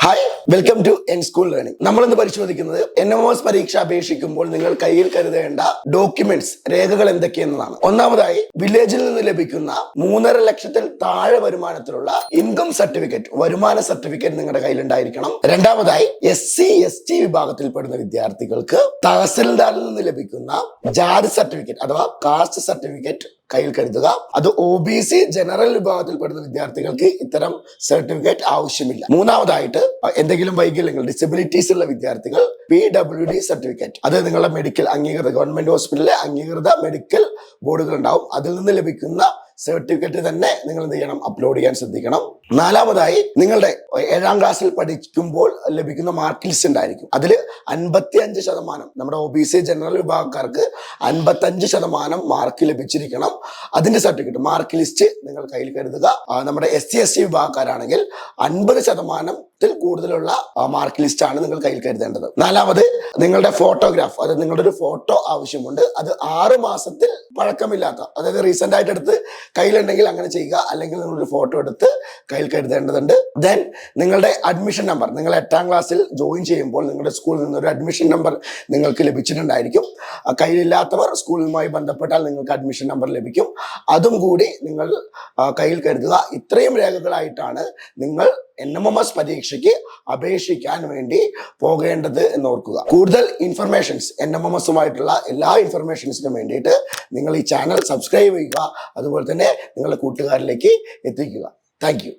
Hi, welcome to N school learning. നമ്മളിന്ന് പരിശോധിക്കുന്നത് NMOS പരീക്ഷ അപേക്ഷിക്കുമ്പോൾ നിങ്ങൾ കയ്യിൽ കരുതേണ്ട ഡോക്യുമെന്റ്സ്, രേഖകൾ എന്തൊക്കെയെന്നതാണ്. ഒന്നാമതായി, വില്ലേജിൽ നിന്ന് ലഭിക്കുന്ന 3.5 ലക്ഷത്തിൽ താഴെ വരുമാനത്തിലുള്ള ഇൻകം സർട്ടിഫിക്കറ്റ്, വരുമാന സർട്ടിഫിക്കറ്റ് നിങ്ങളുടെ കയ്യിൽ ഉണ്ടായിരിക്കണം. രണ്ടാമതായി, SC/ST വിഭാഗത്തിൽപ്പെടുന്ന വിദ്യാർത്ഥികൾക്ക് തഹസിൽദാറിൽ നിന്ന് ലഭിക്കുന്ന ജാതി സർട്ടിഫിക്കറ്റ് അഥവാ കാസ്റ്റ് സർട്ടിഫിക്കറ്റ് കയ്യിൽ കരുതുക. അത് OBC ജനറൽ വിഭാഗത്തിൽപ്പെടുന്ന വിദ്യാർത്ഥികൾക്ക് ഇത്തരം സർട്ടിഫിക്കറ്റ് ആവശ്യമില്ല. മൂന്നാമതായിട്ട്, എന്തെങ്കിലും വൈകല്യങ്ങൾ, ഡിസബിലിറ്റീസ് ഉള്ള വിദ്യാർത്ഥികൾ PWD സർട്ടിഫിക്കറ്റ്, അത് നിങ്ങളുടെ മെഡിക്കൽ അംഗീകൃത ഗവൺമെന്റ് ഹോസ്പിറ്റലിലെ അംഗീകൃത മെഡിക്കൽ ബോർഡുകൾ ഉണ്ടാവും. അതിൽ നിന്ന് ലഭിക്കുന്ന സർട്ടിഫിക്കറ്റ് തന്നെ നിങ്ങൾ എന്ത് ചെയ്യണം, അപ്ലോഡ് ചെയ്യാൻ ശ്രദ്ധിക്കണം. നാലാമതായി, നിങ്ങളുടെ 7ാം ക്ലാസ്സിൽ പഠിക്കുമ്പോൾ ലഭിക്കുന്ന മാർക്ക് ലിസ്റ്റ് ഉണ്ടായിരിക്കും. അതിൽ 55%, നമ്മുടെ OBC ജനറൽ വിഭാഗക്കാർക്ക് 55% മാർക്ക് ലഭിച്ചിരിക്കണം. അതിന്റെ സർട്ടിഫിക്കറ്റ്, മാർക്ക് ലിസ്റ്റ് നിങ്ങൾ കയ്യിൽ കരുതുക. നമ്മുടെ SC/ST വിഭാഗക്കാരാണെങ്കിൽ 50%-ത്തിൽ കൂടുതലുള്ള മാർക്ക് ലിസ്റ്റ് ആണ് നിങ്ങൾ കയ്യിൽ കരുതേണ്ടത്. നാലാമത്, നിങ്ങളുടെ ഫോട്ടോഗ്രാഫ്, അത് നിങ്ങളുടെ ഒരു ഫോട്ടോ ആവശ്യമുണ്ട്. അത് 6 മാസത്തിൽ പഴക്കമില്ലാത്ത, അതായത് റീസെന്റ് ആയിട്ട് എടുത്ത് കയ്യിലുണ്ടെങ്കിൽ അങ്ങനെ ചെയ്യുക, അല്ലെങ്കിൽ നിങ്ങളൊരു ഫോട്ടോ എടുത്ത് കയ്യിൽ കരുതേണ്ടതുണ്ട്. ദെൻ നിങ്ങളുടെ അഡ്മിഷൻ നമ്പർ, നിങ്ങൾ 8ാം ക്ലാസ്സിൽ ജോയിൻ ചെയ്യുമ്പോൾ നിങ്ങളുടെ സ്കൂളിൽ നിന്ന് ഒരു അഡ്മിഷൻ നമ്പർ നിങ്ങൾക്ക് ലഭിച്ചിട്ടുണ്ടായിരിക്കും. കയ്യിലില്ലാത്തവർ സ്കൂളുമായി ബന്ധപ്പെട്ടാൽ നിങ്ങൾക്ക് അഡ്മിഷൻ നമ്പർ ലഭിക്കും. അതും കൂടി നിങ്ങൾ കയ്യിൽ കരുതുക. ഇത്രയും രേഖകളായിട്ടാണ് നിങ്ങൾ NMOS പരീക്ഷയ്ക്ക് അപേക്ഷിക്കാൻ വേണ്ടി പോകേണ്ടത് എന്ന് ഓർക്കുക. കൂടുതൽ ഇൻഫർമേഷൻസ്, NMOSുമായിട്ടുള്ള എല്ലാ ഇൻഫർമേഷൻസിനും വേണ്ടിയിട്ട് നിങ്ങൾ ഈ ചാനൽ സബ്സ്ക്രൈബ് ചെയ്യുക. അതുപോലെ തന്നെ നിങ്ങളുടെ കൂട്ടുകാരിലേക്ക് എത്തിക്കുക. Thank you.